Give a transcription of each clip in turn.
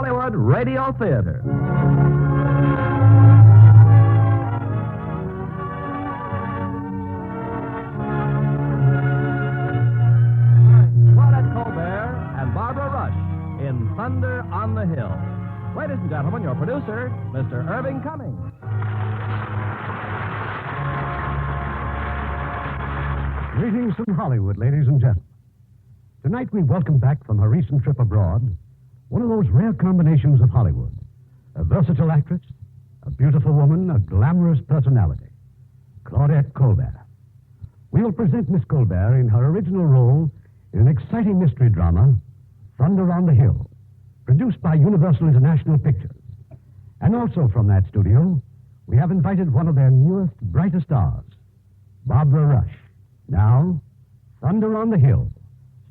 Hollywood Radio Theater. Claudette Colbert and Barbara Rush in Thunder on the Hill. Ladies and gentlemen, your producer, Mr. Irving Cummings. Greetings from Hollywood, ladies and gentlemen. Tonight we welcome back from her recent trip abroad one of those rare combinations of Hollywood. A versatile actress, a beautiful woman, a glamorous personality. Claudette Colbert. We will present Miss Colbert in her original role in an exciting mystery drama, Thunder on the Hill, produced by Universal International Pictures. And also from that studio, we have invited one of their newest, brightest stars, Barbara Rush. Now, Thunder on the Hill,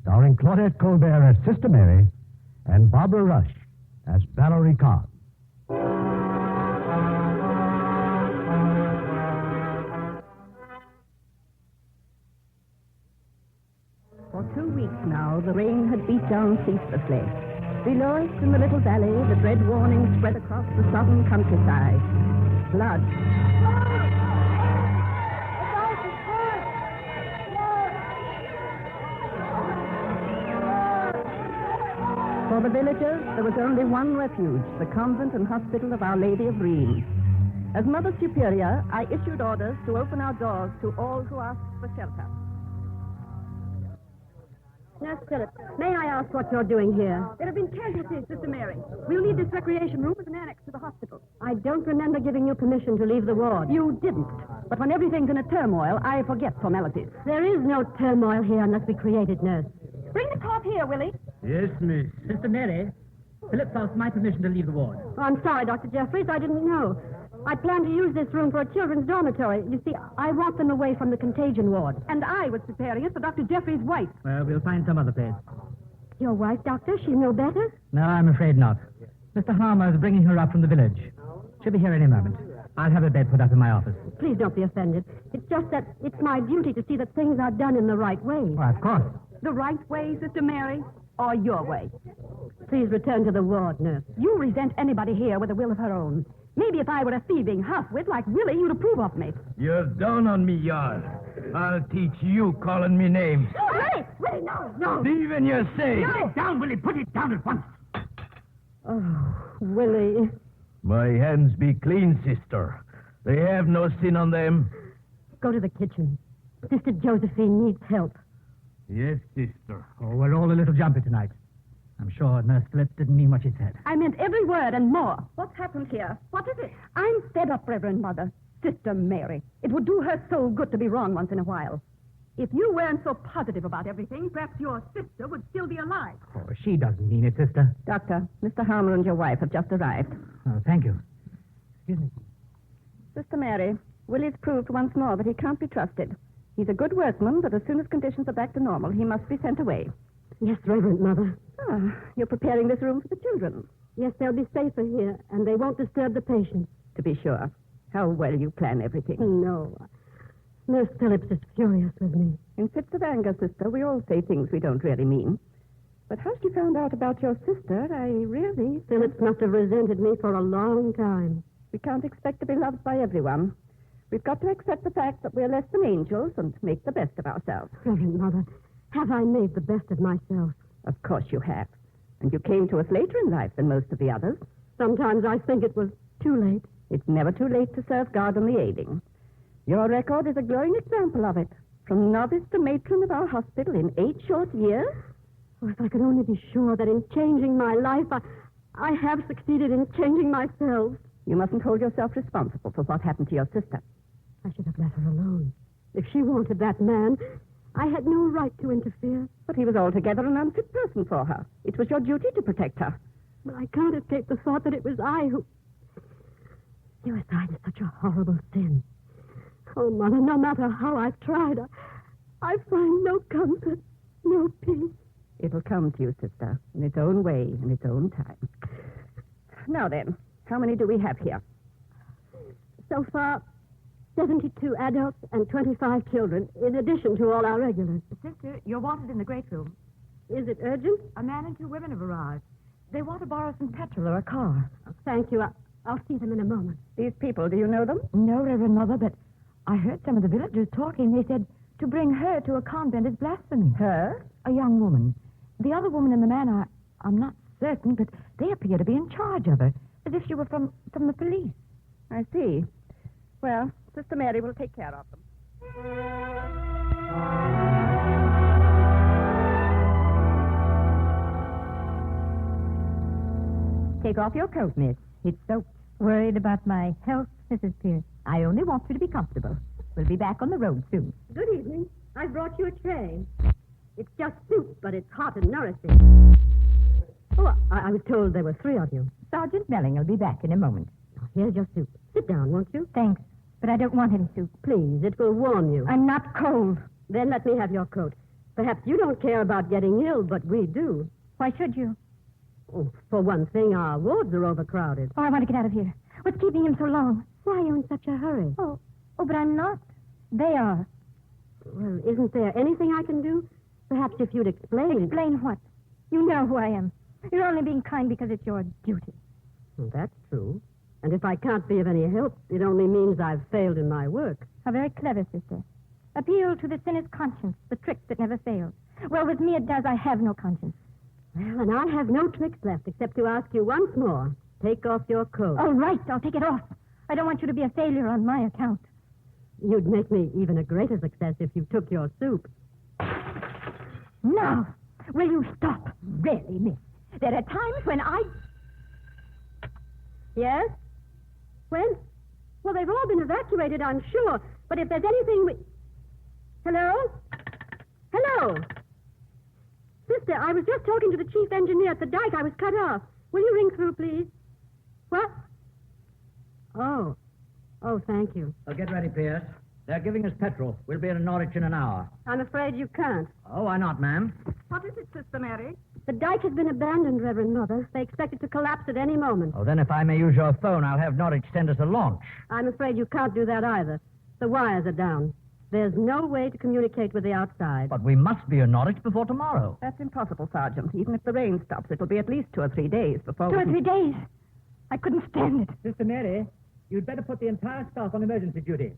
starring Claudette Colbert as Sister Mary and Barbara Rush as Valerie Kahn. For 2 weeks now, the rain had beat down ceaselessly. Below us in the little valley, the dread warning spread across the southern countryside. Blood. For the villagers, there was only one refuge, the convent and hospital of Our Lady of Rheims. As Mother Superior, I issued orders to open our doors to all who asked for shelter. Nurse Phillips, may I ask what you're doing here? There have been casualties, Sister Mary. We'll need this recreation room as an annex to the hospital. I don't remember giving you permission to leave the ward. You didn't. But when everything's in a turmoil, I forget formalities. There is no turmoil here unless we create it, nurse. Bring the cloth here, Willie. Yes, miss. Sister Mary, Phillips asked my permission to leave the ward. Oh, I'm sorry, Dr. Jeffries. I didn't know. I plan to use this room for a children's dormitory. You see, I want them away from the contagion ward. And I was preparing it for Dr. Jeffries' wife. Well, we'll find some other place. Your wife, Doctor? She's no better? No, I'm afraid not. Mr. Harmer is bringing her up from the village. She'll be here any moment. I'll have a bed put up in my office. Please don't be offended. It's just that it's my duty to see that things are done in the right way. Why, of course. The right way, Sister Mary, or your way? Please return to the ward, nurse. You resent anybody here with a will of her own. Maybe if I were a thieving half-wit like Willie, you'd approve of me. You're down on me, Yard. I'll teach you calling me names. Willie! Willie, no! Even you say. Put it down, Willie. Put it down at once. Oh, Willie. My hands be clean, sister. They have no sin on them. Go to the kitchen. Sister Josephine needs help. Yes, sister. Oh, we're all a little jumpy tonight. I'm sure Nurse Phillips didn't mean what she said. I meant every word and more. What's happened here? What is it? I'm fed up, Reverend Mother. Sister Mary. It would do her so good to be wrong once in a while. If you weren't so positive about everything, perhaps your sister would still be alive. Oh, she doesn't mean it, sister. Doctor, Mr. Harmer and your wife have just arrived. Oh, thank you. Excuse me. Sister Mary, Willie's proved once more that he can't be trusted. He's a good workman, but as soon as conditions are back to normal, he must be sent away. Yes, Reverend Mother. Ah, you're preparing this room for the children. Yes, they'll be safer here, and they won't disturb the patients. To be sure. How well you plan everything. No. Nurse Phillips is furious with me. In fits of anger, sister, we all say things we don't really mean. But how she found out about your sister, I really... Phillips must have resented me for a long time. We can't expect to be loved by everyone. We've got to accept the fact that we're less than angels and make the best of ourselves. Reverend Mother, have I made the best of myself? Of course you have. And you came to us later in life than most of the others. Sometimes I think it was too late. It's never too late to serve God and the ailing. Your record is a glowing example of it. From novice to matron of our hospital in 8 short years. Oh, if I could only be sure that in changing my life, I have succeeded in changing myself. You mustn't hold yourself responsible for what happened to your sister. I should have let her alone. If she wanted that man, I had no right to interfere. But he was altogether an unfit person for her. It was your duty to protect her. But I can't escape the thought that it was I who... Suicide is such a horrible sin. Oh, Mother, no matter how I've tried, I find no comfort, no peace. It'll come to you, sister, in its own way, in its own time. Now then, how many do we have here? So far, 72 adults and 25 children, in addition to all our regulars. Sister, you're wanted in the great room. Is it urgent? A man and 2 women have arrived. They want to borrow some petrol or a car. Thank you. I'll see them in a moment. These people, do you know them? No, Reverend Mother, but I heard some of the villagers talking. They said to bring her to a convent is blasphemy. Her? A young woman. The other woman and the man, I'm not certain, but they appear to be in charge of her, as if she were from the police. I see. Well, Sister Mary will take care of them. Take off your coat, miss. It's soaked. Worried about my health, Mrs. Pierce? I only want you to be comfortable. We'll be back on the road soon. Good evening. I brought you a tray. It's just soup, but it's hot and nourishing. Oh, I was told there were 3 of you. Sergeant Melling will be back in a moment. Here's your soup. Sit down, won't you? Thanks, but I don't want any soup. Please, it will warm you. I'm not cold. Then let me have your coat. Perhaps you don't care about getting ill, but we do. Why should you? Oh, for one thing, our wards are overcrowded. Oh, I want to get out of here. What's keeping him so long? Why are you in such a hurry? Oh, but I'm not. They are. Well, isn't there anything I can do? Perhaps if you'd explain. Explain what? You know who I am. You're only being kind because it's your duty. Well, that's true. And if I can't be of any help, it only means I've failed in my work. How very clever, sister. Appeal to the sinner's conscience, the trick that never fails. Well, with me it does. I have no conscience. Well, and I have no tricks left except to ask you once more. Take off your coat. All right, I'll take it off. I don't want you to be a failure on my account. You'd make me even a greater success if you took your soup. Now, will you stop? Really, miss. There are times when I... Yes? When? Well, they've all been evacuated, I'm sure. But if there's anything we... Hello? Hello? Sister, I was just talking to the chief engineer at the dike. I was cut off. Will you ring through, please? What? Oh, thank you. Well, get ready, Pierce. They're giving us petrol. We'll be in Norwich in an hour. I'm afraid you can't. Oh, why not, ma'am? What is it, Sister Mary? The dike has been abandoned, Reverend Mother. They expect it to collapse at any moment. Oh, then if I may use your phone, I'll have Norwich send us a launch. I'm afraid you can't do that either. The wires are down. There's no way to communicate with the outside. But we must be in Norwich before tomorrow. That's impossible, Sergeant. Even if the rain stops, it'll be at least 2 or 3 days before... 2 or 3 days? I couldn't stand it. Sister Mary, you'd better put the entire staff on emergency duty.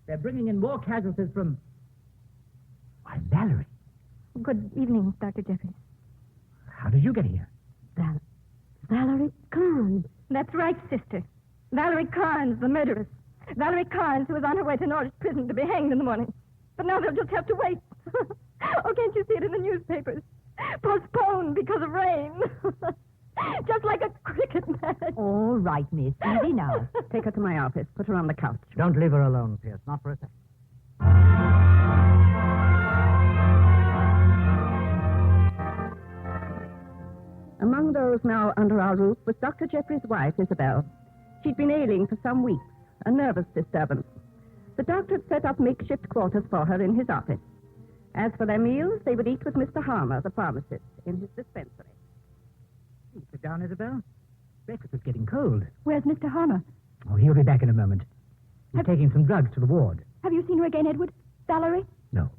They're bringing in more casualties from... Why, Valerie. Good evening, Dr. Jeffries. How did you get here? Valerie Carnes. That's right, sister. Valerie Carnes, the murderess. Valerie Carnes, who was on her way to Norwich Prison to be hanged in the morning. But now they'll just have to wait. Oh, can't you see it in the newspapers? Postponed because of rain. Just like a cricket match. All right, miss. Easy now. Take her to my office. Put her on the couch. Don't leave her alone, Pierce. Not for a second. Among those now under our roof was Dr. Jeffries' wife, Isabel. She'd been ailing for some weeks, a nervous disturbance. The doctor had set up makeshift quarters for her in his office. As for their meals, they would eat with Mr. Harmer, the pharmacist, in his dispensary. Sit down, Isabel. Breakfast is getting cold. Where's Mr. Harmer? Oh, he'll be back in a moment. He's taking some drugs to the ward. Have you seen her again, Edward? Valerie? No.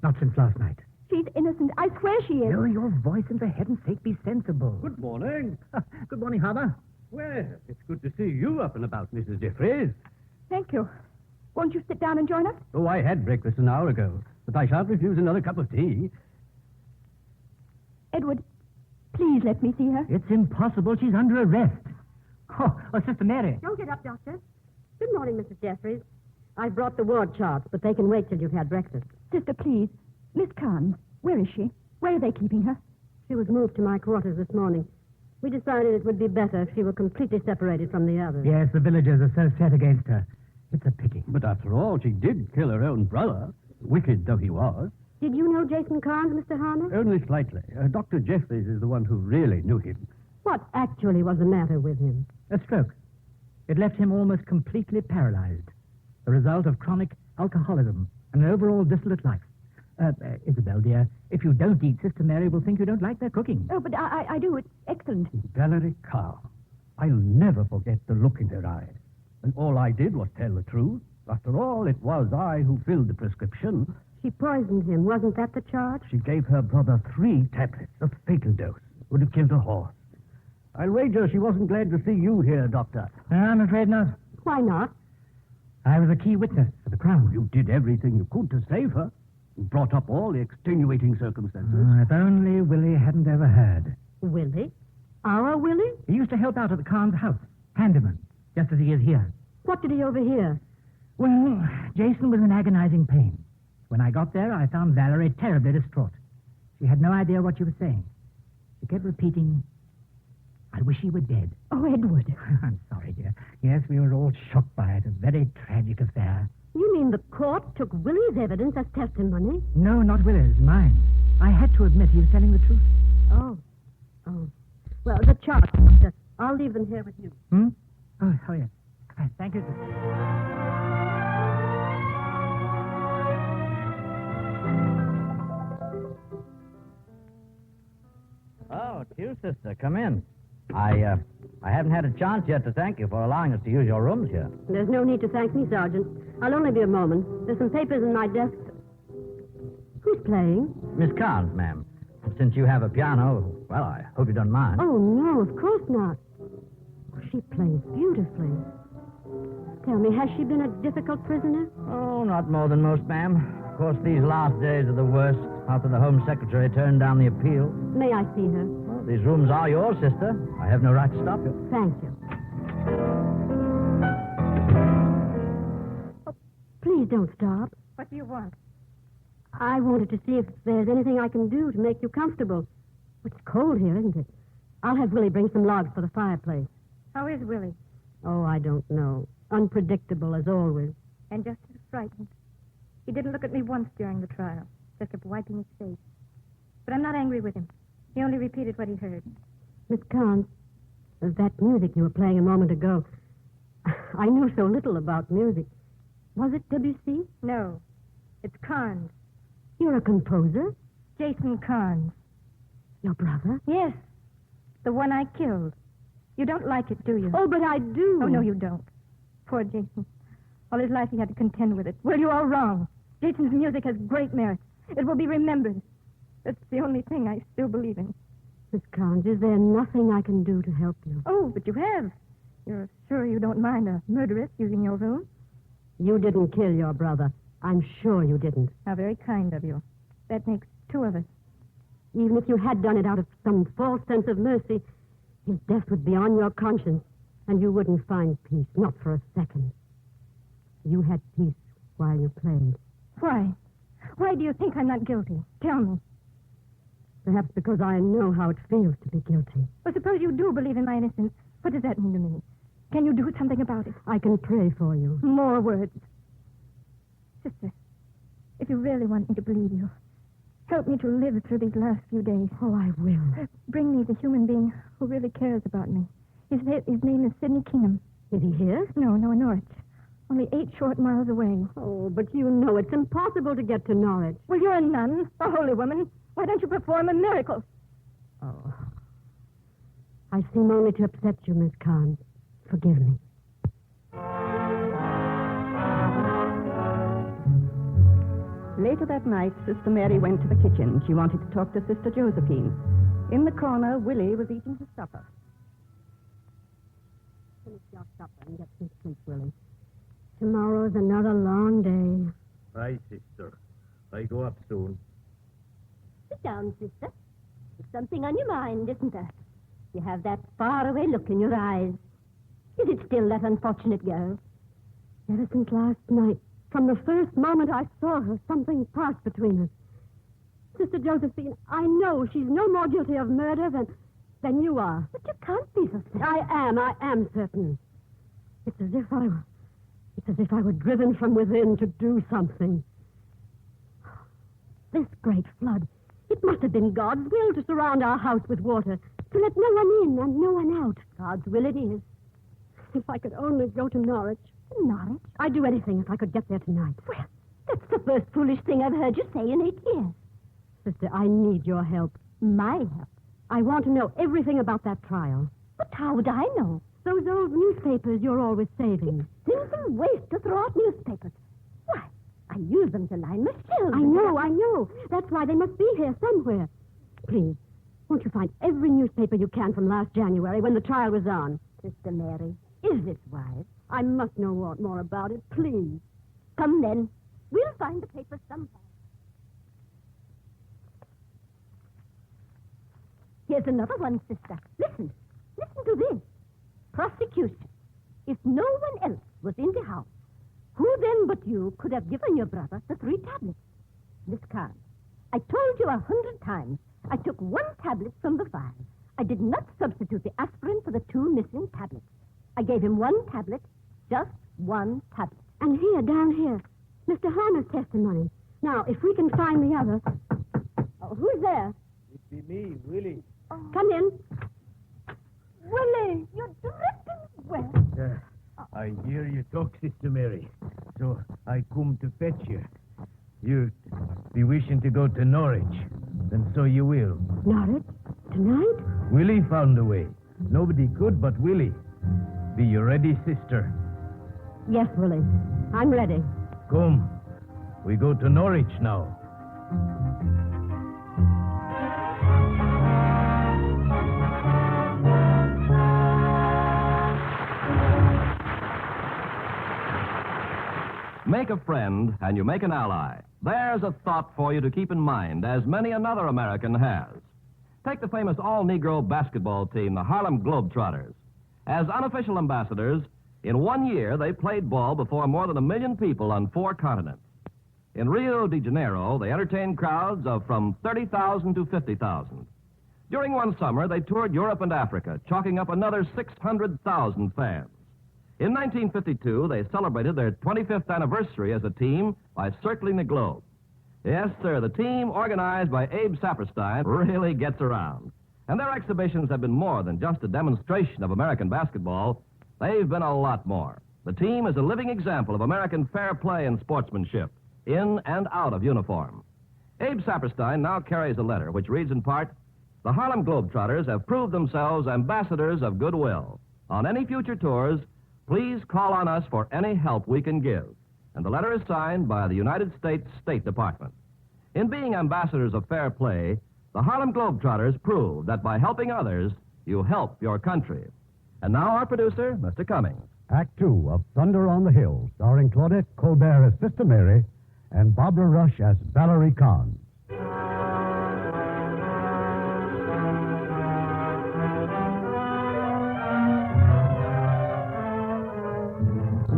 Not since last night. She's innocent. I swear she is. Lower your voice and for heaven's sake be sensible. Good morning. Good morning, Harmer. Well, it's good to see you up and about, Mrs. Jeffries. Thank you. Won't you sit down and join us? Oh, I had breakfast an hour ago, but I shan't refuse another cup of tea. Edward, please let me see her. It's impossible. She's under arrest. Oh, Sister Mary. Don't get up, Doctor. Good morning, Mrs. Jeffries. I've brought the ward charts, but they can wait till you've had breakfast. Sister, please. Miss Carnes, where is she? Where are they keeping her? She was moved to my quarters this morning. We decided it would be better if she were completely separated from the others. Yes, the villagers are so set against her. It's a pity. But after all, she did kill her own brother, wicked though he was. Did you know Jason Carnes, Mr. Harmer? Only slightly. Dr. Jeffries is the one who really knew him. What actually was the matter with him? A stroke. It left him almost completely paralyzed. The result of chronic alcoholism and an overall dissolute life. Isabel, dear, if you don't eat, Sister Mary will think you don't like their cooking. Oh, but I do. It's excellent. Valerie Carr. I'll never forget the look in her eyes. And all I did was tell the truth. After all, it was I who filled the prescription. She poisoned him. Wasn't that the charge? She gave her brother 3 tablets, a fatal dose. Would have killed a horse. I'll wager she wasn't glad to see you here, Doctor. I'm afraid not. Why not? I was a key witness for the Crown. You did everything you could to save her. You brought up all the extenuating circumstances. If only Willie hadn't overheard. Willie? Our Willie? He used to help out at the Khan's house, handyman, just as he is here. What did he overhear? Well, Jason was in agonizing pain. When I got there, I found Valerie terribly distraught. She had no idea what she was saying. She kept repeating, "I wish he were dead." Oh, Edward. I'm sorry, dear. Yes, we were all shocked by it. A very tragic affair. You mean the court took Willie's evidence as testimony? No, not Willie's, mine. I had to admit he was telling the truth. Oh. Well, the charts, Doctor. I'll leave them here with you. Oh, yes. Thank you. Oh, it's you, sister. Come in. I haven't had a chance yet to thank you for allowing us to use your rooms here. There's no need to thank me, Sergeant. I'll only be a moment. There's some papers in my desk. Who's playing? Miss Carnes, ma'am. Since you have a piano, well, I hope you don't mind. Oh, no, of course not. She plays beautifully. Tell me, has she been a difficult prisoner? Oh, not more than most, ma'am. Of course, these last days are the worst after the Home Secretary turned down the appeal. May I see her? Well, these rooms are yours, sister. I have no right to stop you. Thank you. Oh, please don't stop. What do you want? I wanted to see if there's anything I can do to make you comfortable. It's cold here, isn't it? I'll have Willie bring some logs for the fireplace. How is Willie? Oh, I don't know. Unpredictable as always. And just as frightened. He didn't look at me once during the trial. Just kept wiping his face. But I'm not angry with him. He only repeated what he heard. Miss Carnes, that music you were playing a moment ago, I knew so little about music. Was it Debussy? No. It's Carnes. You're a composer? Jason Carnes. Your brother? Yes. The one I killed. You don't like it, do you? Oh, but I do. Oh, no, you don't. Poor Jason. All his life he had to contend with it. Well, you're all wrong. Jason's music has great merit. It will be remembered. That's the only thing I still believe in. Miss Carnes, is there nothing I can do to help you? Oh, but you have. You're sure you don't mind a murderess using your room? You didn't kill your brother. I'm sure you didn't. How very kind of you. That makes two of us. Even if you had done it out of some false sense of mercy, his death would be on your conscience, and you wouldn't find peace, not for a second. You had peace while you played. Why? Why do you think I'm not guilty? Tell me. Perhaps because I know how it feels to be guilty. Well, suppose you do believe in my innocence. What does that mean to me? Can you do something about it? I can pray for you. More words. Sister, if you really want me to believe you, help me to live through these last few days. Oh, I will. Bring me the human being who really cares about me. His name is Sidney Kingham. Is he here? No, Norwich. Only 8 short miles away. Oh, but you know it's impossible to get to Norwich. Well, you're a nun, a holy woman. Why don't you perform a miracle? Oh. I seem only to upset you, Miss Carnes. Forgive me. Later that night, Sister Mary went to the kitchen. She wanted to talk to Sister Josephine. In the corner, Willie was eating his supper. Finish your supper and get some sleep, Willie. Tomorrow's another long day. Aye, sister. I go up soon. Sit down, sister. There's something on your mind, isn't there? You have that faraway look in your eyes. Is it still that unfortunate girl? Ever since last night, from the first moment I saw her, something passed between us. Sister Josephine, I know she's no more guilty of murder than you are. But you can't be so certain. I am certain. It's as if I were driven from within to do something. This great flood, it must have been God's will to surround our house with water, to let no one in and no one out. God's will it is. If I could only go to Norwich. Norwich? I'd do anything if I could get there tonight. Well, that's the first foolish thing I've heard you say in 8 years. Sister, I need your help. My help? I want to know everything about that trial. But how would I know? Those old newspapers you're always saving. It seems a waste to throw out newspapers. Why, I use them to line my shelves. I know. That's why they must be here somewhere. Please, Won't you find every newspaper you can from last January when the trial was on? Sister Mary, is this wise? I must know more about it, please. Come then. We'll find the paper somehow. Here's another one, sister. Listen. Listen to this. Prosecution. If no one else was in the house, who then but you could have given your brother the 3 tablets? This card. I told you 100 times. I took 1 tablet from the file. I did not substitute the aspirin for the 2 missing tablets. I gave him 1 tablet, just 1 tablet. And here, down here, Mr. Harmer's testimony. Now, if we can find the other... Oh, who's there? It be me, Willie. Come in. Willie, you're dripping wet. I hear you talk, Sister Mary. So I come to fetch you. You be wishing to go to Norwich. And so you will. Norwich? Tonight? Willie found a way. Nobody could but Willie. Be you ready, sister? Yes, Willie. I'm ready. Come. We go to Norwich now. Make a friend and you make an ally. There's a thought for you to keep in mind, as many another American has. Take the famous all-Negro basketball team, the Harlem Globetrotters. As unofficial ambassadors, in 1 year they played ball before more than 1 million people on 4 continents. In Rio de Janeiro, they entertained crowds of from 30,000 to 50,000. During one summer, they toured Europe and Africa, chalking up another 600,000 fans. In 1952, they celebrated their 25th anniversary as a team by circling the globe. Yes, sir, the team, organized by Abe Saperstein, really gets around. And their exhibitions have been more than just a demonstration of American basketball. They've been a lot more. The team is a living example of American fair play and sportsmanship, in and out of uniform. Abe Saperstein now carries a letter which reads in part, "The Harlem Globetrotters have proved themselves ambassadors of goodwill. On any future tours, please call on us for any help we can give." And the letter is signed by the United States State Department. In being ambassadors of fair play, the Harlem Globetrotters prove that by helping others, you help your country. And now our producer, Mr. Cummings. Act 2 of Thunder on the Hill, starring Claudette Colbert as Sister Mary and Barbara Rush as Valerie Kahn.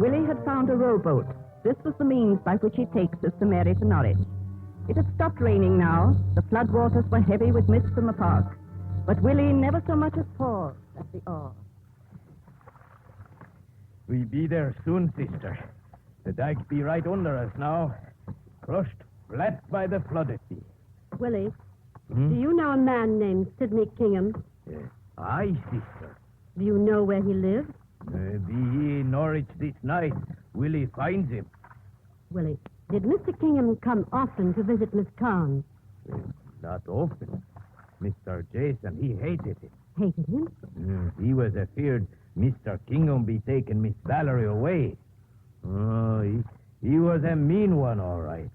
Willie had found a rowboat. This was the means by which he takes Sister Mary to Norwich. It had stopped raining now. The floodwaters were heavy with mist from the park. But Willie never so much as paused at the oar. We be there soon, sister. The dike be right under us now. Crushed flat by the flood it be. Willie, do you know a man named Sidney Kingham? Aye, sister. Do you know where he lives? Be he in Norwich this night. Willie finds him. Willie, did Mr. Kingham come often to visit Miss Kahn? Not often. Mr. Jason, he hated it. Hated him? He was afeard Mr. Kingham be taking Miss Valerie away. Oh, he was a mean one, all right.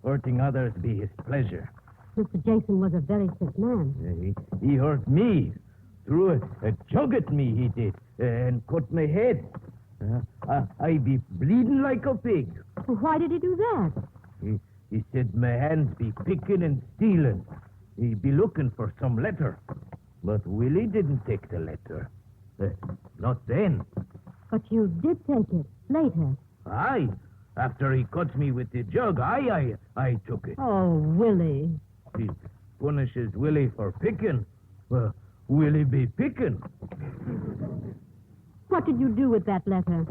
Hurting others be his pleasure. Mr. Jason was a very sick man. He hurt me. Threw a jug at me, he did, and cut my head. I be bleeding like a pig. Well, why did he do that? He said my hands be picking and stealing. He be looking for some letter. But Willie didn't take the letter. Not then. But you did take it later. Aye. After he cut me with the jug, I took it. Oh, Willie. He punishes Willie for picking. Willie be picking. What did you do with that letter?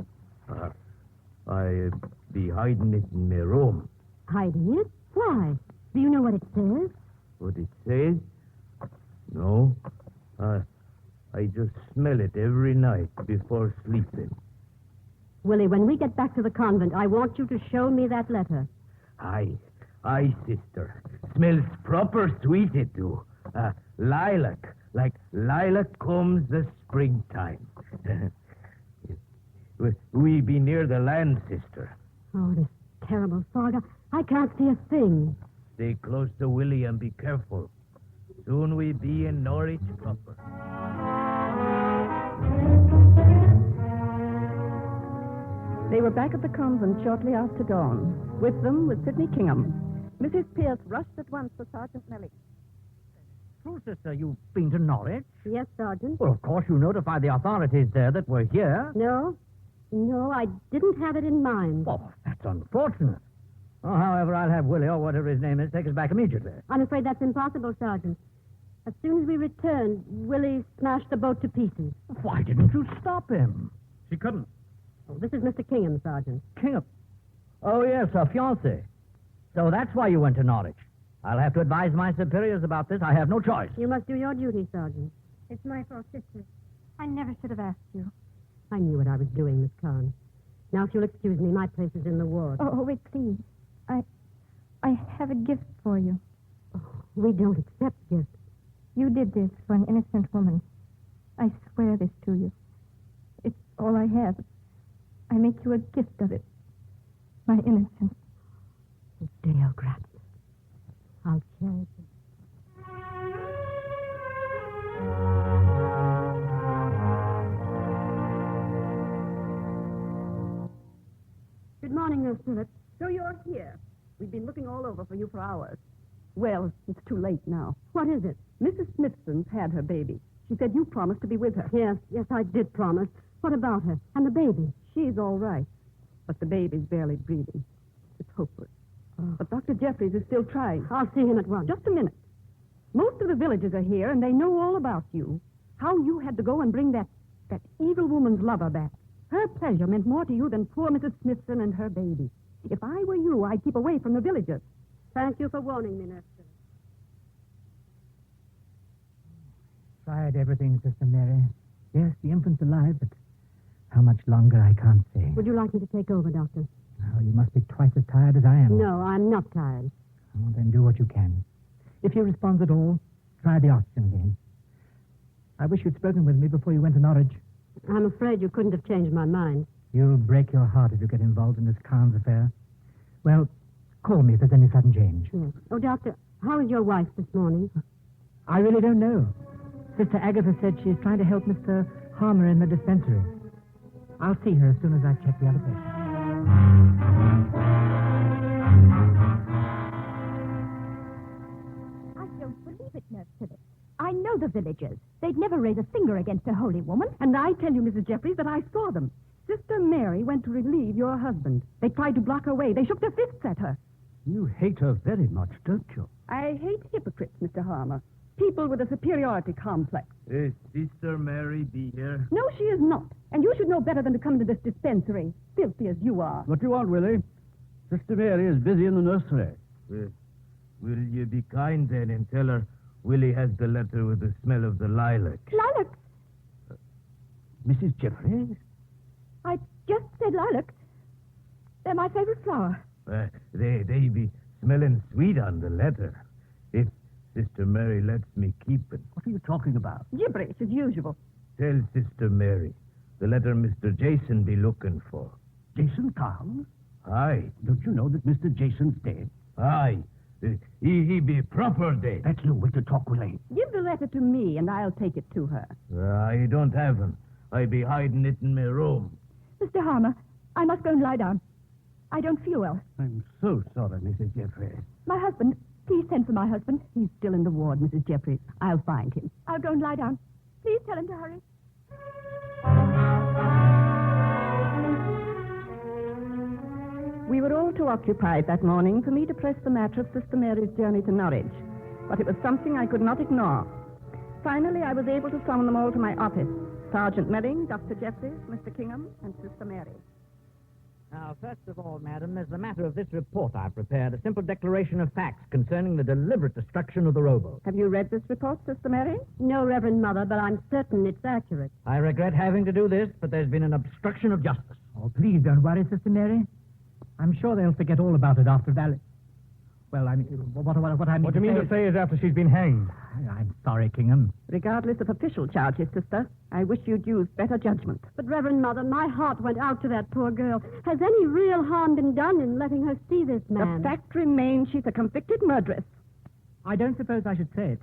I be hiding it in my room. Hiding it? Why? Do you know what it says? What it says? No. I just smell it every night before sleeping. Willie, when we get back to the convent, I want you to show me that letter. Aye, sister. Smells proper sweet, it do. Lilac, like lilac comes the springtime. We be near the land, sister. Oh, this terrible fog. I can't see a thing. Stay close to Willie and be careful. Soon we be in Norwich proper. They were back at the convent shortly after dawn. With them was Sidney Kingham. Mrs. Pierce rushed at once for Sergeant Melling. True, sister, you've been to Norwich? Yes, Sergeant. Well, of course, you notified the authorities there that we're here. No, I didn't have it in mind. Oh, that's unfortunate. Oh, however, I'll have Willie, or whatever his name is, take us back immediately. I'm afraid that's impossible, Sergeant. As soon as we returned, Willie smashed the boat to pieces. Why didn't you stop him? She couldn't. Oh, this is Mr. Kingham, Sergeant. Kingham. Oh, yes, her fiancé. So that's why you went to Norwich. I'll have to advise my superiors about this. I have no choice. You must do your duty, Sergeant. It's my fault, sister. I never should have asked you. I knew what I was doing, Miss Kahn. Now, if you'll excuse me, my place is in the ward. Oh, wait, please. I have a gift for you. Oh, we don't accept gifts. You did this for an innocent woman. I swear this to you. It's all I have. I make you a gift of it. My innocence. Deo grazie. I'll cherish it. Good morning, Nurse Phillips. So you're here. We've been looking all over for you for hours. Well, it's too late now. What is it? Mrs. Smithson's had her baby. She said you promised to be with her. Yes, I did promise. What about her? And the baby? She's all right, but the baby's barely breathing. It's hopeless. Oh. But Dr. Jeffries is still trying. I'll see him at once. Just a minute. Most of the villagers are here, and they know all about you. How you had to go and bring that evil woman's lover back. Her pleasure meant more to you than poor Mrs. Smithson and her baby. If I were you, I'd keep away from the villagers. Thank you for warning me, Nurse Phillips. Tried everything, Sister Mary. Yes, the infant's alive, but how much longer I can't say. Would you like me to take over, Doctor? Oh, you must be twice as tired as I am. No, I'm not tired. Oh, then do what you can. If he responds at all, try the oxygen again. I wish you'd spoken with me before you went to Norwich. I'm afraid you couldn't have changed my mind. You'll break your heart if you get involved in this Carnes affair. Well, call me if there's any sudden change. Yes. Oh, Doctor, how is your wife this morning? I really don't know. Sister Agatha said she's trying to help Mr. Harmer in the dispensary. I'll see her as soon as I've checked the other patients. I don't believe it, Nurse Phillips. I know the villagers. They'd never raise a finger against a holy woman. And I tell you, Mrs. Jeffries, that I saw them. Sister Mary went to relieve your husband. They tried to block her way. They shook their fists at her. You hate her very much, don't you? I hate hypocrites, Mr. Harmer. People with a superiority complex. Is Sister Mary be here? No, she is not. And you should know better than to come into this dispensary, filthy as you are. What do you want, Willie? Sister Mary is busy in the nursery. Will you be kind then and tell her Willie has the letter with the smell of the lilac? Lilacs? Mrs. Jeffries? I just said lilacs. They're my favorite flower. They be smelling sweet on the letter. If Sister Mary lets me keep it. What are you talking about? Gibberish as usual. Tell Sister Mary the letter Mr. Jason be looking for. Jason Carnes? Aye. Don't you know that Mr. Jason's dead? Aye. He be proper dead. That's no way to talk, Willie. Give the letter to me, and I'll take it to her. I don't have him. I be hiding it in my room. Mr. Harmer, I must go and lie down. I don't feel well. I'm so sorry, Mrs. Jeffries. My husband, please send for my husband. He's still in the ward, Mrs. Jeffries. I'll find him. I'll go and lie down. Please tell him to hurry. We were all too occupied that morning for me to press the matter of Sister Mary's journey to Norwich, but it was something I could not ignore. Finally, I was able to summon them all to my office. Sergeant Melling, Dr. Jeffries, Mr. Kingham, and Sister Mary. Now, first of all, madam, as the matter of this report I've prepared, a simple declaration of facts concerning the deliberate destruction of the rowboat. Have you read this report, Sister Mary? No, Reverend Mother, but I'm certain it's accurate. I regret having to do this, but there's been an obstruction of justice. Oh, please don't worry, Sister Mary. I'm sure they'll forget all about it after Valley. Well, I mean, what I mean What do you mean to say is after she's been hanged? I'm sorry, Kingham. Regardless of official charges, Sister, I wish you'd use better judgment. But, Reverend Mother, my heart went out to that poor girl. Has any real harm been done in letting her see this man? The fact remains she's a convicted murderess. I don't suppose I should say it,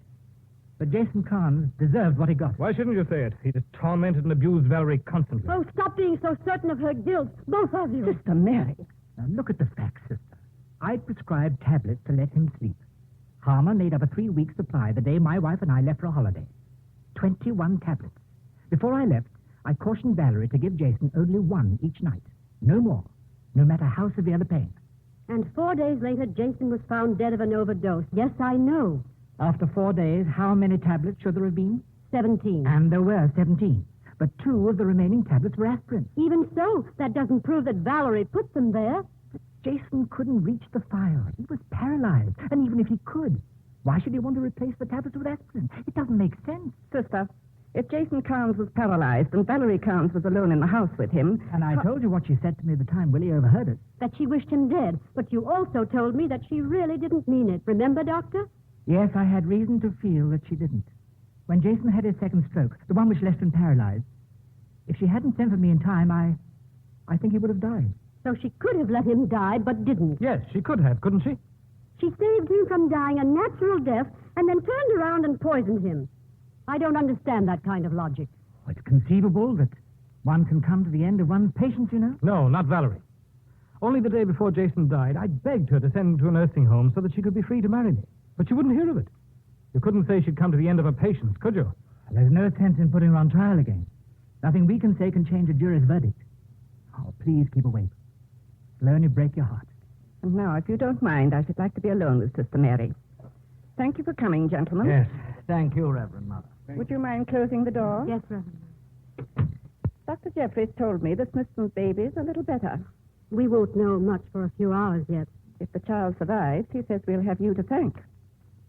But Jason Carnes deserved what he got. Why shouldn't you say it? He just tormented and abused Valerie constantly. Oh, stop being so certain of her guilt, both of you. Sister Mary. Now, look at the facts, sister. I prescribed tablets to let him sleep. Harmer made up a 3-week supply the day my wife and I left for a holiday. 21 tablets. Before I left, I cautioned Valerie to give Jason only 1 each night. No more, no matter how severe the pain. And 4 days later, Jason was found dead of an overdose. Yes, I know. After 4 days, how many tablets should there have been? 17. And there were 17. But 2 of the remaining tablets were aspirin. Even so, that doesn't prove that Valerie put them there. Jason couldn't reach the file. He was paralyzed. And even if he could, why should he want to replace the tablets with aspirin? It doesn't make sense. Sister, if Jason Carnes was paralyzed and Valerie Carnes was alone in the house with him... And I told you what she said to me at the time Willie overheard it. That she wished him dead. But you also told me that she really didn't mean it. Remember, Doctor? Yes, I had reason to feel that she didn't. When Jason had his second stroke, the one which left him paralyzed, if she hadn't sent for me in time, I think he would have died. So she could have let him die, but didn't. Yes, she could have, couldn't she? She saved him from dying a natural death and then turned around and poisoned him. I don't understand that kind of logic. Oh, it's conceivable that one can come to the end of one's patience, you know. No, not Valerie. Only the day before Jason died, I begged her to send him to a nursing home so that she could be free to marry me. But she wouldn't hear of it. You couldn't say she'd come to the end of her patience, could you? There's no sense in putting her on trial again. Nothing we can say can change a jury's verdict. Oh, please keep awake. It'll only break your heart. And now, if you don't mind, I should like to be alone with Sister Mary. Thank you for coming, gentlemen. Yes, thank you, Reverend Mother. Would you mind closing the door? Yes, Reverend. Dr. Jeffries told me that Smithson's baby is a little better. We won't know much for a few hours yet. If the child survives, he says we'll have you to thank.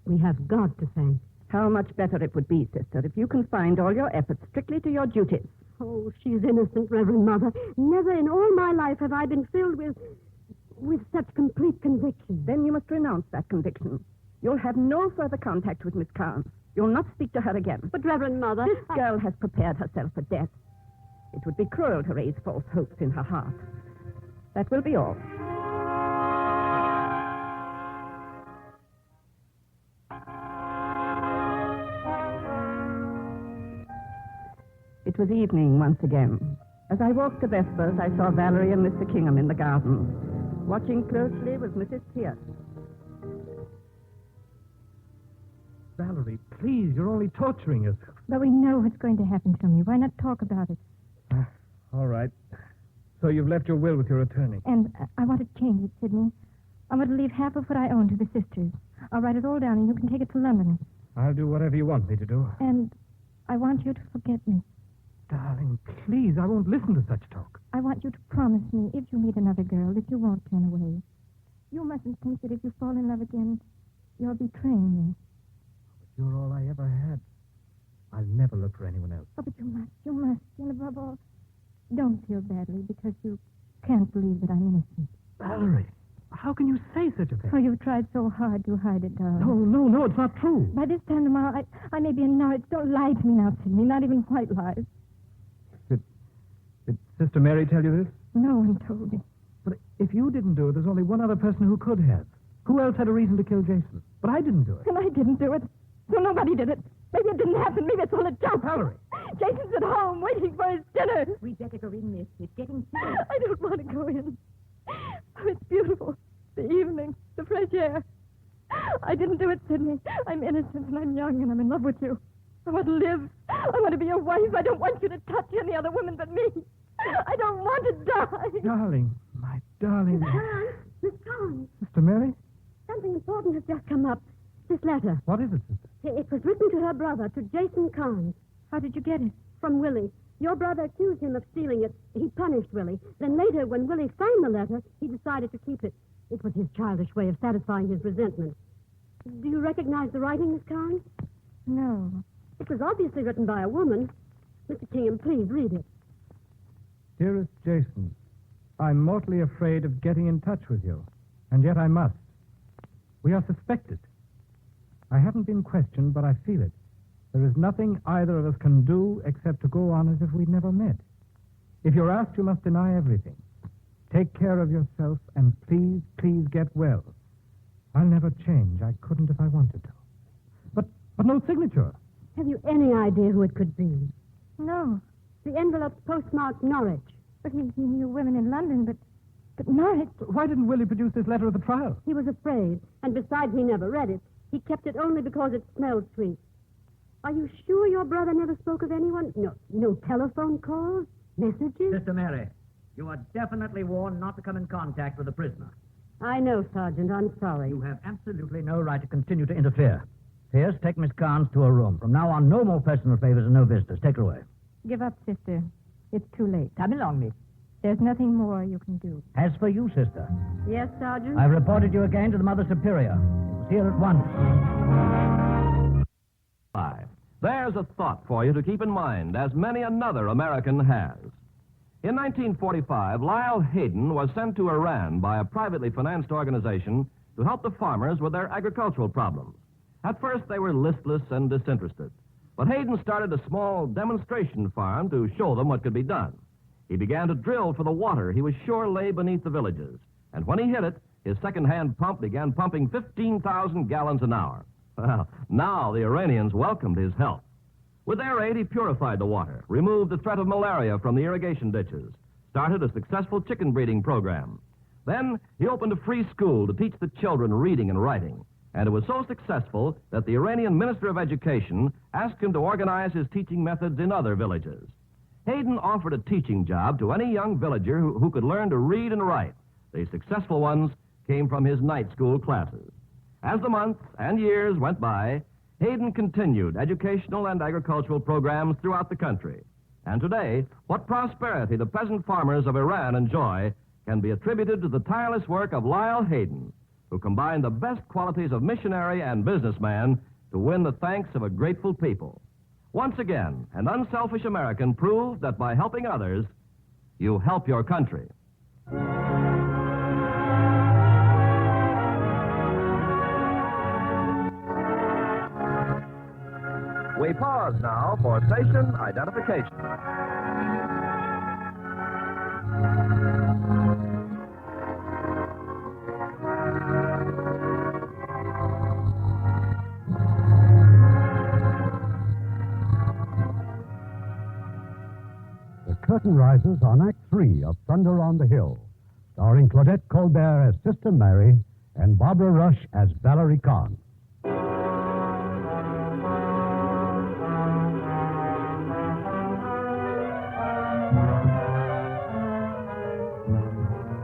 We have God to thank. How much better it would be, sister, if you confined all your efforts strictly to your duties. Oh, she's innocent, Reverend Mother. Never in all my life have I been filled with such complete conviction. Then you must renounce that conviction. You'll have no further contact with Miss Carnes. You'll not speak to her again. But, Reverend Mother... This girl has prepared herself for death. It would be cruel to raise false hopes in her heart. That will be all. It was evening once again. As I walked to Vespers, I saw Valerie and Mr. Kingham in the garden. Watching closely was Mrs. Pierce. Valerie, please, you're only torturing us. But we know what's going to happen to me. Why not talk about it? All right. So you've left your will with your attorney. And I want to change it, Sidney. I want to leave half of what I own to the sisters. I'll write it all down, and you can take it to London. I'll do whatever you want me to do. And I want you to forget me. Darling, please, I won't listen to such talk. I want you to promise me, if you meet another girl, that you won't turn away. You mustn't think that if you fall in love again, you're betraying me. You're all I ever had. I'll never look for anyone else. Oh, but you must. And above all, don't feel badly because you can't believe that I'm innocent. Valerie, how can you say such a thing? Oh, you've tried so hard to hide it, darling. No, it's not true. By this time tomorrow, I may be in Norwich. Don't lie to me now, Sidney. Not even white lies. Did Sister Mary tell you this? No one told me. But if you didn't do it, there's only one other person who could have. Who else had a reason to kill Jason? But I didn't do it. And I didn't do it. So nobody did it. Maybe it didn't happen. Maybe it's all a joke. Valerie. Jason's at home waiting for his dinner. We'd better go in, miss. It's getting I don't want to go in. Oh, it's beautiful. The evening, the fresh air. I didn't do it, Sidney. I'm innocent and I'm young and I'm in love with you. I want to live. I want to be your wife. I don't want you to touch any other woman but me. I don't want to die. Darling, my darling. Miss Carnes, Sister Mary? something important has just come up. This letter. What is it, sister? It was written to her brother, to Jason Carnes. How did you get it? From Willie. Your brother accused him of stealing it. He punished Willie. Then later, when Willie signed the letter, he decided to keep it. It was his childish way of satisfying his resentment. Do you recognize the writing, Miss Carnes? No. It was obviously written by a woman. Mr. Kingham, please read it. Dearest Jason, I'm mortally afraid of getting in touch with you, and yet I must. We are suspected. I haven't been questioned, but I feel it. There is nothing either of us can do except to go on as if we'd never met. If you're asked, you must deny everything. Take care of yourself, and please get well. I'll never change. I couldn't if I wanted to. But no signature. Have you any idea who it could be? No. The envelope's postmarked Norwich. But he knew women in London, but Norwich. Why didn't Willie produce this letter at the trial? He was afraid, and besides, he never read it. He kept it only because it smelled sweet. Are you sure your brother never spoke of anyone? No telephone calls? Messages? Sister Mary, you are definitely warned not to come in contact with the prisoner. I know, Sergeant. I'm sorry. You have absolutely no right to continue to interfere. Pierce, take Miss Carnes to her room. From now on, no more personal favors and no visitors. Take her away. Give up, sister. It's too late. Come along, Miss. There's nothing more you can do. As for you, sister, Yes, Sergeant? I've reported you again to the Mother Superior. You must hear at once. There's a thought for you to keep in mind, as many another American has. In 1945, Lyle Hayden was sent to Iran by a privately financed organization to help the farmers with their agricultural problems. At first, they were listless and disinterested. But Hayden started a small demonstration farm to show them what could be done. He began to drill for the water he was sure lay beneath the villages. And when he hit it, his second-hand pump began pumping 15,000 gallons an hour. Well, now the Iranians welcomed his help. With their aid, he purified the water, removed the threat of malaria from the irrigation ditches, started a successful chicken breeding program. Then he opened a free school to teach the children reading and writing. And it was so successful that the Iranian Minister of Education asked him to organize his teaching methods in other villages. Hayden offered a teaching job to any young villager who could learn to read and write. The successful ones came from his night school classes. As the months and years went by, Hayden continued educational and agricultural programs throughout the country. And today, what prosperity the peasant farmers of Iran enjoy can be attributed to the tireless work of Lyle Hayden, who combined the best qualities of missionary and businessman to win the thanks of a grateful people. Once again, an unselfish American proved that by helping others, you help your country. We pause now for station identification. The curtain rises on Act 3 of Thunder on the Hill, starring Claudette Colbert as Sister Mary and Barbara Rush as Valerie Kahn.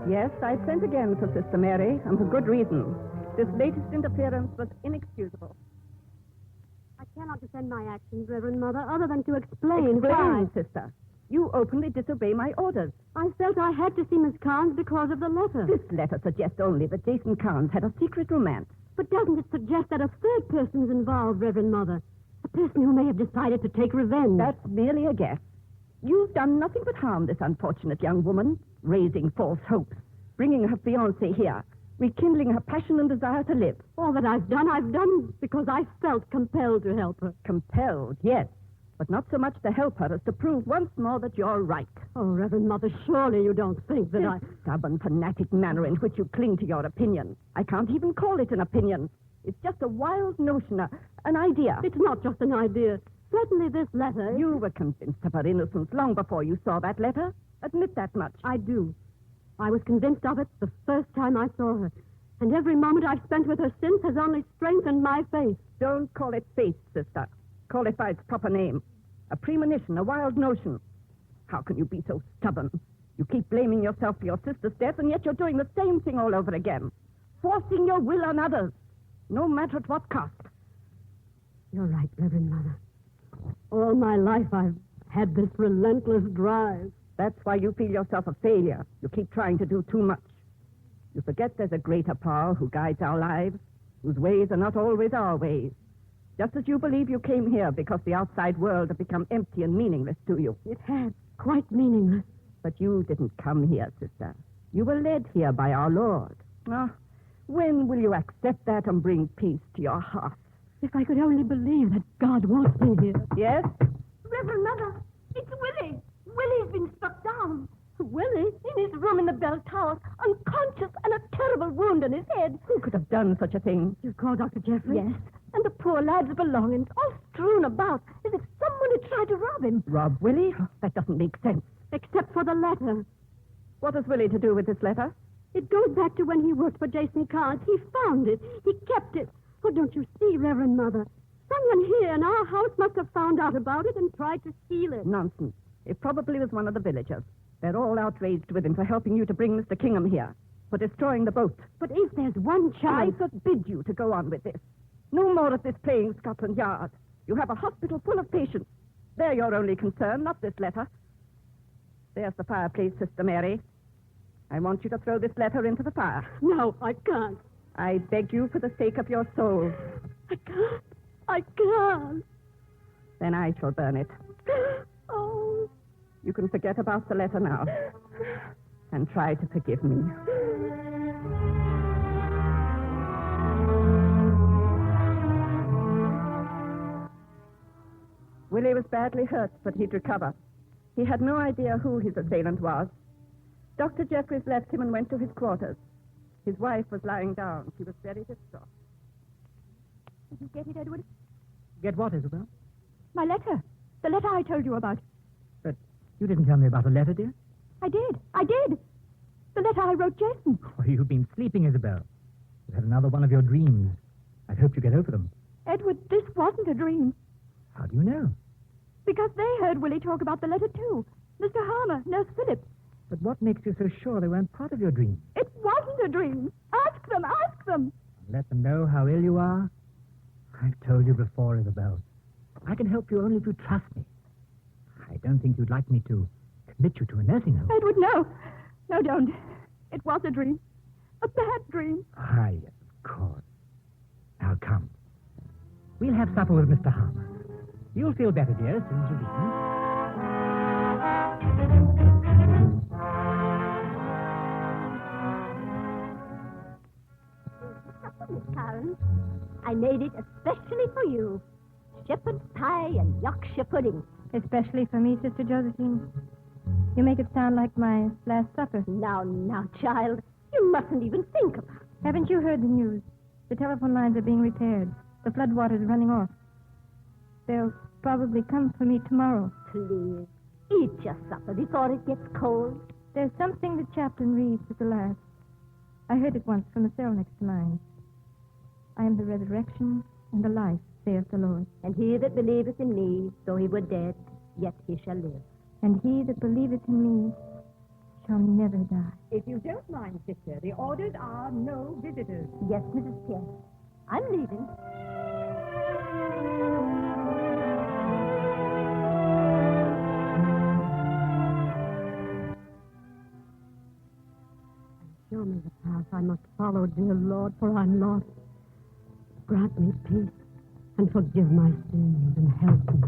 Yes, I sent again for Sister Mary, and for good reason. This latest interference was inexcusable. I cannot defend my actions, Reverend Mother, other than to explain why. Explain, sister. You openly disobey my orders. I felt I had to see Miss Carnes because of the letter. This letter suggests only that Jason Carnes had a secret romance. But doesn't it suggest that a third person's involved, Reverend Mother? A person who may have decided to take revenge. That's merely a guess. You've done nothing but harm this unfortunate young woman, raising false hopes, bringing her fiancé here, rekindling her passion and desire to live. All that I've done because I felt compelled to help her. Compelled, yes, but not so much to help her as to prove once more that you're right. Oh, Reverend Mother, surely you don't think that This stubborn, fanatic manner in which you cling to your opinion. I can't even call it an opinion. It's just a wild notion, an idea. It's not just an idea. Certainly this letter... You were convinced of her innocence long before you saw that letter. Admit that much. I do. I was convinced of it the first time I saw her. And every moment I've spent with her since has only strengthened my faith. Don't call it faith, sister. Call it by its proper name. A premonition, a wild notion. How can you be so stubborn? You keep blaming yourself for your sister's death, and yet you're doing the same thing all over again. Forcing your will on others, no matter at what cost. You're right, Reverend Mother. All my life I've had this relentless drive. That's why you feel yourself a failure. You keep trying to do too much. You forget there's a greater power who guides our lives, whose ways are not always our ways. Just as you believe you came here because the outside world had become empty and meaningless to you. It has. Quite meaningless. But you didn't come here, sister. You were led here by our Lord. Ah, when will you accept that and bring peace to your heart? If I could only believe that God wants me here. Yes? Reverend Mother, it's Willie. Willie's been struck down. Willie? In his room in the bell tower, unconscious and a terrible wound in his head. Who could have done such a thing? You call Dr. Jeffrey? Yes, and the poor lad's belongings, all strewn about, as if someone had tried to rob him. Rob Willie? That doesn't make sense. Except for the letter. What has Willie to do with this letter? It goes back to when he worked for Jason Carnes. He found it. He kept it. Oh, don't you see, Reverend Mother? Someone here in our house must have found out about it and tried to steal it. Nonsense. It probably was one of the villagers. They're all outraged with him for helping you to bring Mr. Kingham here, for destroying the boat. But if there's one chance... I forbid you to go on with this. No more of this playing Scotland Yard. You have a hospital full of patients. They're your only concern, not this letter. There's the fireplace, Sister Mary. I want you to throw this letter into the fire. No, I can't. I beg you for the sake of your soul. I can't. I can't. Then I shall burn it. Oh. You can forget about the letter now. And try to forgive me. Willie was badly hurt, but he'd recover. He had no idea who his assailant was. Dr. Jeffries left him and went to his quarters. His wife was lying down. She was very distraught. Did you get it, Edward? Get what, Isabel? My letter. The letter I told you about. But you didn't tell me about a letter, dear. I did. The letter I wrote Jason. Oh, you've been sleeping, Isabel. You had another one of your dreams. I hope you get over them. Edward, this wasn't a dream. How do you know? Because they heard Willie talk about the letter, too. Mr. Harmer, Nurse Phillips. But what makes you so sure they weren't part of your dream? It wasn't a dream. Ask them. Let them know how ill you are. I've told you before, Isabel. I can help you only if you trust me. I don't think you'd like me to commit you to a nursing home. Edward, no. No, don't. It was a dream. A bad dream. Ah, yes, of course. Now, come. We'll have supper with Mr. Harmer. You'll feel better, dear, as soon as you've eaten. Miss Karen, I made it especially for you. Shepherd's pie and Yorkshire pudding. Especially for me, Sister Josephine. You make it sound like my last supper. Now, child, you mustn't even think about it. Haven't you heard the news? The telephone lines are being repaired. The floodwater's running off. They'll probably come for me tomorrow. Please, eat your supper before it gets cold. There's something the chaplain reads at the last. I heard it once from a cell next to mine. I am the resurrection and the life, saith the Lord. And he that believeth in me, though he were dead, yet he shall live. And he that believeth in me shall never die. If you don't mind, sister, the orders are no visitors. Yes, Mrs. Pierce. I'm leaving. Show me the path I must follow, dear Lord, for I'm lost. Grant me peace and forgive my sins and help me.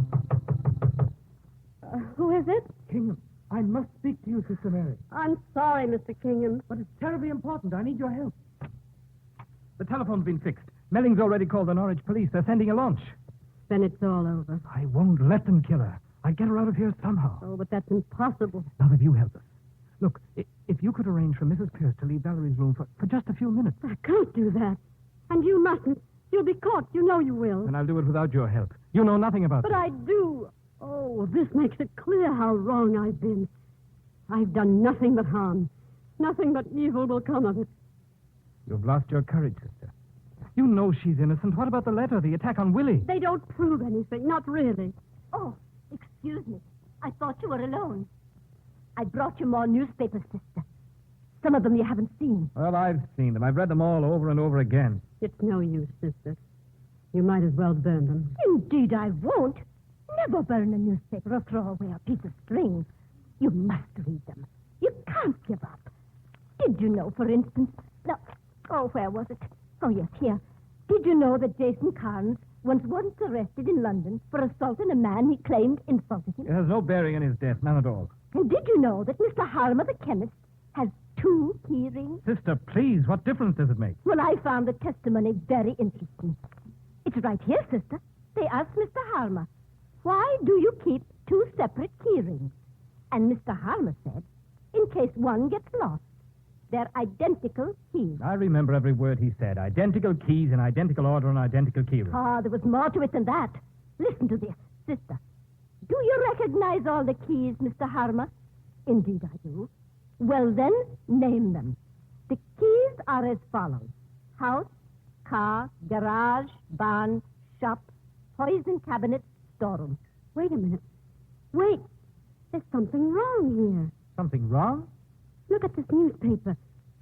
Who is it? Kingham, I must speak to you, Sister Mary. I'm sorry, Mr. Kingham. But it's terribly important. I need your help. The telephone's been fixed. Melling's already called the Norwich police. They're sending a launch. Then it's all over. I won't let them kill her. I'll get her out of here somehow. Oh, but that's impossible. Not if you help us. Look, if you could arrange for Mrs. Pierce to leave Valerie's room for just a few minutes. I can't do that. And you mustn't. You'll be caught. You know you will. Then I'll do it without your help. You know nothing about But this. I do. Oh, this makes it clear how wrong I've been. I've done nothing but harm. Nothing but evil will come of it. You've lost your courage, sister. You know she's innocent. What about the letter, the attack on Willie? They don't prove anything. Not really. Oh, excuse me. I thought you were alone. I brought you more newspapers, sister. Some of them you haven't seen. Well, I've seen them. I've read them all over and over again. It's no use, sister. You might as well burn them. Indeed, I won't. Never burn a newspaper or throw away a piece of string. You must read them. You can't give up. Did you know, for instance... No, where was it? Oh, yes, here. Did you know that Jason Carnes was once arrested in London for assaulting a man he claimed insulted him? It has no bearing on his death, none at all. And did you know that Mr. Harmer, the chemist, has 2 key rings? Sister, please, what difference does it make? Well, I found the testimony very interesting. It's right here, sister. They asked Mr. Harmer, why do you keep 2 separate key rings? And Mr. Harmer said, in case one gets lost. They're identical keys. I remember every word he said. Identical keys in identical order on identical key ring. Ah, there was more to it than that. Listen to this, sister. Do you recognize all the keys, Mr. Harmer? Indeed I do. Well, then, name them. The keys are as follows. House, car, garage, barn, shop, poison cabinet, storeroom. Wait a minute. Wait. There's something wrong here. Something wrong? Look at this newspaper.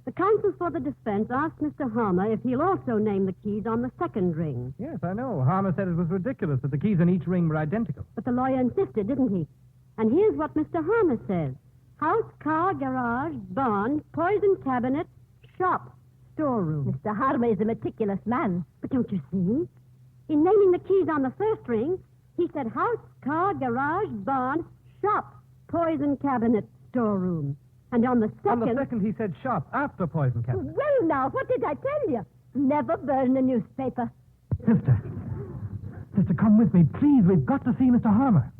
The counsel for the defense asked Mr. Harmer if he'll also name the keys on the second ring. Yes, I know. Harmer said it was ridiculous that the keys in each ring were identical. But the lawyer insisted, didn't he? And here's what Mr. Harmer says. House, car, garage, barn, poison cabinet, shop, storeroom. Mr. Harmer is a meticulous man. But don't you see? In naming the keys on the first ring, he said house, car, garage, barn, shop, poison cabinet, storeroom. And on the second... On the second, he said shop after poison cabinet. Well, now, what did I tell you? Never burn a newspaper. Sister. Sister, come with me. Please, we've got to see Mr. Harmer.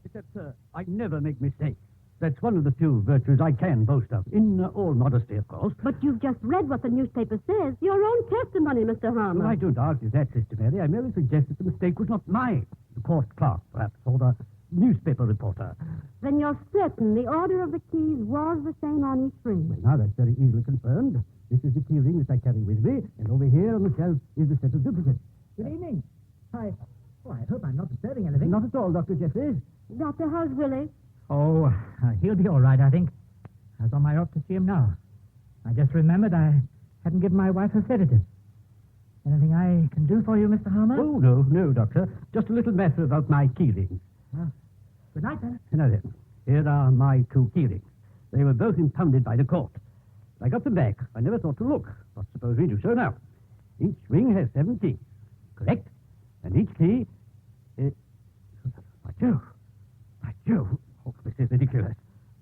Except, sir, I never make mistakes. That's one of the few virtues I can boast of. In all modesty, of course. But you've just read what the newspaper says. Your own testimony, Mr. Harmer. Well, I don't argue that, Sister Mary. I merely suggest that the mistake was not mine. The court clerk, perhaps, or the newspaper reporter. Then you're certain the order of the keys was the same on each ring. Well, now that's very easily confirmed. This is the key ring that I carry with me, and over here on the shelf is the set of duplicates. Good evening. Hi. Oh, I hope I'm not disturbing anything. Not at all, Dr. Jeffries. Doctor, how's Willie? Oh, he'll be all right, I think. I was on my way up to see him now. I just remembered I hadn't given my wife her sedative. Anything I can do for you, Mr. Harmer? Oh, no, Doctor. Just a little matter about my key rings. Well, good night, then. Now then, here are my 2 key rings. They were both impounded by the court. I got them back. I never thought to look. But suppose we do so now. Each ring has 7 keys. Correct? And each key... By Jove. By Jove. Oh, this is ridiculous.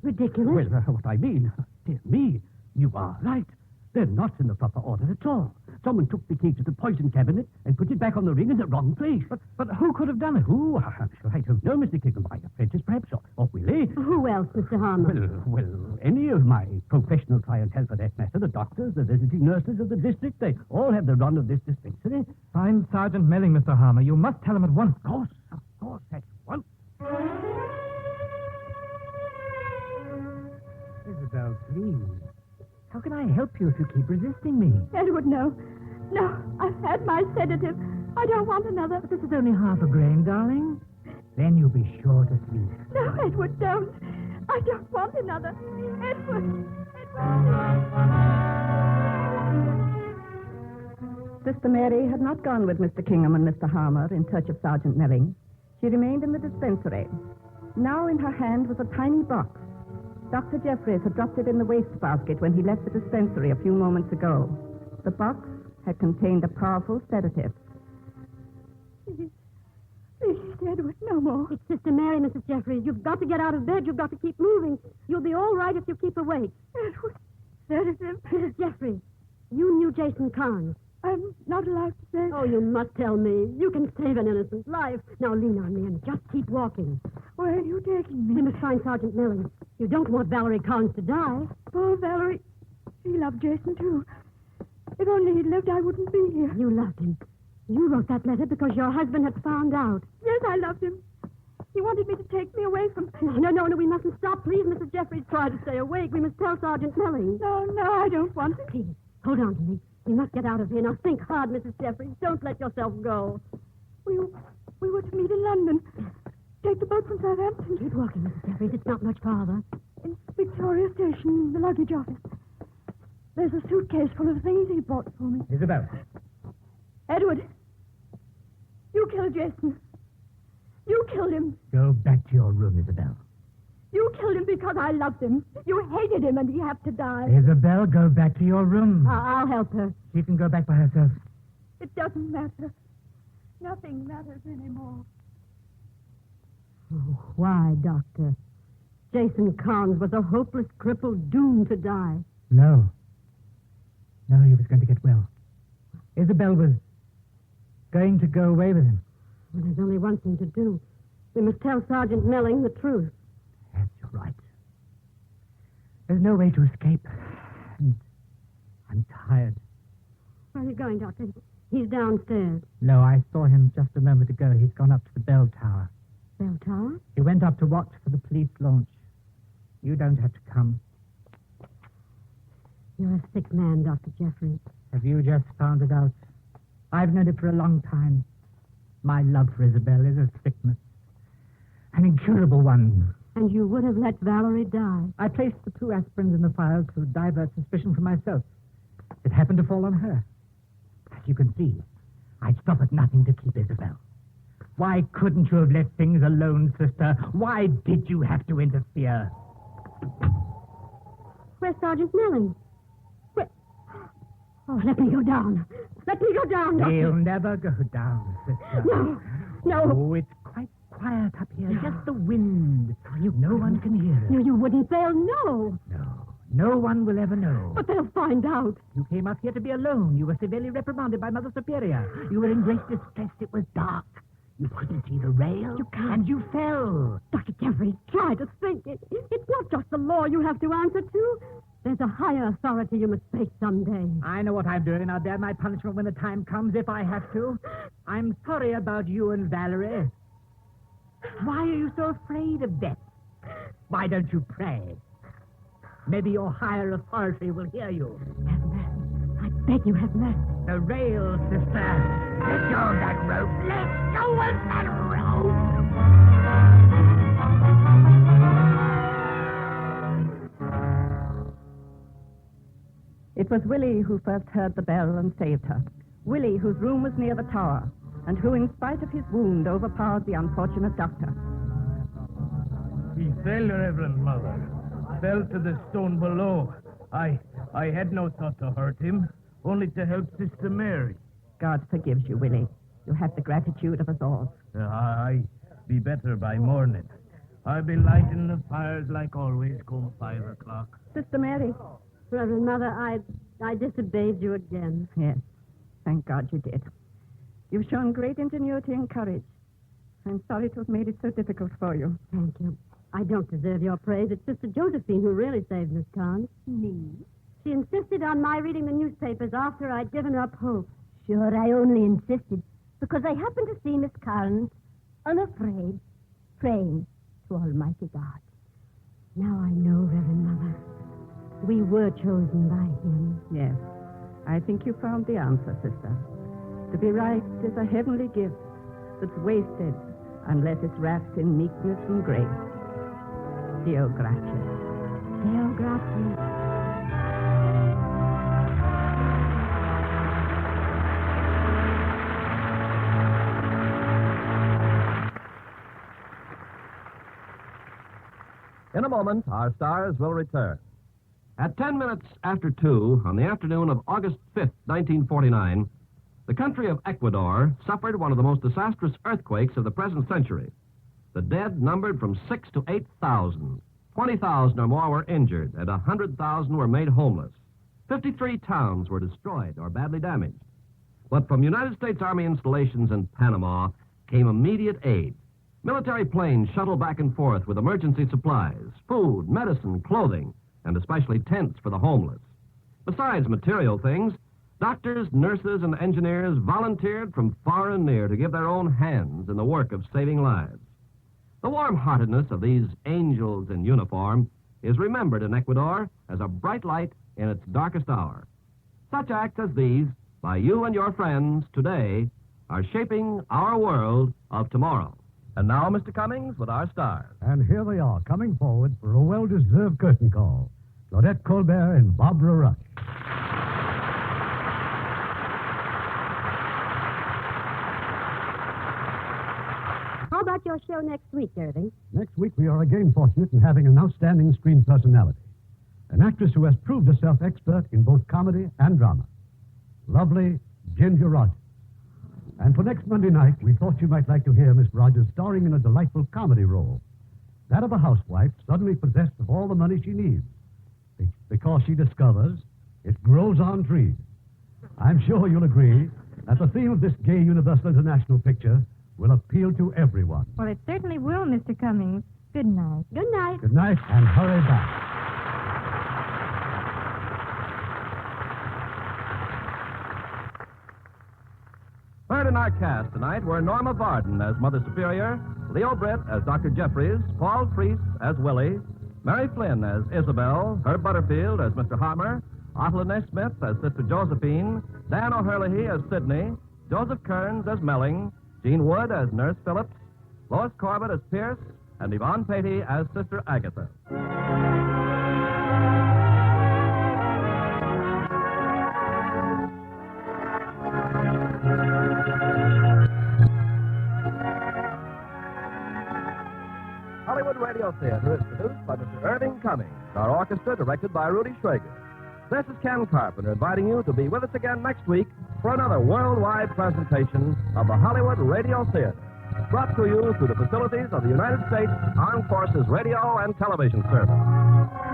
Ridiculous? Well, what I mean, dear me, you are right. They're not in the proper order at all. Someone took the key to the poison cabinet and put it back on the ring in the wrong place. But who could have done it? Who? I'm sure I don't know, Mr. Kickham. My apprentice, perhaps, or Willie. Who else, Mr. Harmer? Well, any of my professional clientele, for that matter, the doctors, the visiting nurses of the district, they all have the run of this dispensary. Find Sergeant Melling, Mr. Harmer. You must tell him at once. Of course, at once. Isabel, please. How can I help you if you keep resisting me? Edward, no. No, I've had my sedative. I don't want another. But this is only half a grain, darling. Then you'll be sure to sleep. No, Edward, don't. I don't want another. Edward! Sister Mary had not gone with Mr. Kingham and Mr. Harmer in search of Sergeant Melling. She remained in the dispensary. Now in her hand was a tiny box. Dr. Jeffries had dropped it in the wastebasket when he left the dispensary a few moments ago. The box had contained a powerful sedative. Please, Edward, no more. It's Sister Mary, Mrs. Jeffries. You've got to get out of bed. You've got to keep moving. You'll be all right if you keep awake. Edward, sedative. Mrs. Jeffries, you knew Jason Carnes. I'm not allowed to say. Oh, you must tell me. You can save an innocent life. Now lean on me and just keep walking. Where are you taking me? We must find Sergeant Melling. You don't want Valerie Carnes to die. Poor Valerie. She loved Jason, too. If only he'd lived, I wouldn't be here. You loved him. You wrote that letter because your husband had found out. Yes, I loved him. He wanted me to take me away from... No, we mustn't stop. Please, Mrs. Jeffries, try to stay awake. We must tell Sergeant Melling. No, I don't want to. Please, hold on to me. We must get out of here. Now, think hard, Mrs. Jeffries. Don't let yourself go. We were to meet in London. Take the boat from Southampton. Keep walking, Mrs. Jeffries. It's not much farther. In Victoria Station, the luggage office. There's a suitcase full of things he bought for me. Isabel. Edward, you killed Jason. You killed him. Go back to your room, Isabel. You killed him because I loved him. You hated him and he had to die. Isabel, go back to your room. I'll help her. She can go back by herself. It doesn't matter. Nothing matters anymore. Oh, why, Doctor? Jason Carnes was a hopeless cripple doomed to die. No, he was going to get well. Isabel was going to go away with him. Well, there's only one thing to do. We must tell Sergeant Melling the truth. Yes, you're right. There's no way to escape. And I'm tired. Where are you going, Doctor? He's downstairs. No, I saw him just a moment ago. He's gone up to the bell tower. Bell Tower? He went up to watch for the police launch. You don't have to come. You're a sick man, Dr. Jeffries. Have you just found it out? I've known it for a long time. My love for Isabel is a sickness. An incurable one. And you would have let Valerie die. I placed the 2 aspirins in the files to divert suspicion from myself. It happened to fall on her. As you can see, I'd stop at nothing to keep Isabel. Why couldn't you have let things alone, sister? Why did you have to interfere? Where's Sergeant Melling? Where? Oh, let me go down. Let me go down, Doctor. He'll never go down, sister. No. Oh, it's quite quiet up here. Just the wind. No one can hear it. No, you wouldn't. They'll know. No one will ever know. But they'll find out. You came up here to be alone. You were severely reprimanded by Mother Superior. You were in great distress. It was dark. You couldn't see the rail. You can't. And you fell. Dr. Jeffries, try to think. It's not just the law you have to answer to. There's a higher authority you must face someday. I know what I'm doing. I'll bear my punishment when the time comes, if I have to. I'm sorry about you and Valerie. Why are you so afraid of death? Why don't you pray? Maybe your higher authority will hear you. Have mercy. I beg you, have mercy. The rail, sister. Let go of that rope. Let go of that rope. It was Willie who first heard the bell and saved her. Willie, whose room was near the tower, and who, in spite of his wound, overpowered the unfortunate doctor. He fell, Reverend Mother. Fell to the stone below. I had no thought to hurt him, only to help Sister Mary. God forgives you, Willie. You have the gratitude of us all. I be better by morning. I'll be lighting the fires like always come 5 o'clock. Sister Mary. Reverend Mother, I disobeyed you again. Yes, thank God you did. You've shown great ingenuity and courage. I'm sorry to have made it so difficult for you. Thank you. I don't deserve your praise. It's Sister Josephine who really saved Miss Carnes. Me? She insisted on my reading the newspapers after I'd given up hope. Sure, I only insisted because I happened to see Miss Carnes, unafraid, praying to Almighty God. Now I know, Reverend Mother. We were chosen by Him. Yes, I think you found the answer, sister. To be right is a heavenly gift that's wasted unless it's wrapped in meekness and grace. Deo gratias. Deo gratias. In a moment, our stars will return. At 10 minutes after 2 on the afternoon of August 5th, 1949, the country of Ecuador suffered one of the most disastrous earthquakes of the present century. The dead numbered from 6,000 to 8,000. 20,000 or more were injured, and 100,000 were made homeless. 53 towns were destroyed or badly damaged. But from United States Army installations in Panama came immediate aid. Military planes shuttled back and forth with emergency supplies, food, medicine, clothing, and especially tents for the homeless. Besides material things, doctors, nurses, and engineers volunteered from far and near to give their own hands in the work of saving lives. The warm-heartedness of these angels in uniform is remembered in Ecuador as a bright light in its darkest hour. Such acts as these, by you and your friends today, are shaping our world of tomorrow. And now, Mr. Cummings, with our stars. And here they are, coming forward for a well-deserved curtain call. Claudette Colbert and Barbara Rush. How about your show next week, Irving? Next week, we are again fortunate in having an outstanding screen personality. An actress who has proved herself expert in both comedy and drama. Lovely Ginger Rogers. And for next Monday night, we thought you might like to hear Miss Rogers starring in a delightful comedy role. That of a housewife suddenly possessed of all the money she needs. Because she discovers it grows on trees. I'm sure you'll agree that the theme of this gay Universal International picture will appeal to everyone. Well, it certainly will, Mr. Cummings. Good night. Good night. Good night, and hurry back. Heard in our cast tonight were Norma Varden as Mother Superior, Leo Britt as Dr. Jeffries, Paul Freese as Willie, Mary Flynn as Isabel, Herb Butterfield as Mr. Harmer, Otto Smith as Sister Josephine, Dan O'Herlihy as Sidney, Joseph Kearns as Melling, Jean Wood as Nurse Phillips, Lois Corbett as Pierce, and Yvonne Patey as Sister Agatha. Hollywood Radio Theater is produced by Mr. Irving Cummings, our orchestra directed by Rudy Schrager. This is Ken Carpenter inviting you to be with us again next week for another worldwide presentation of the Hollywood Radio Theater, brought to you through the facilities of the United States Armed Forces Radio and Television Service.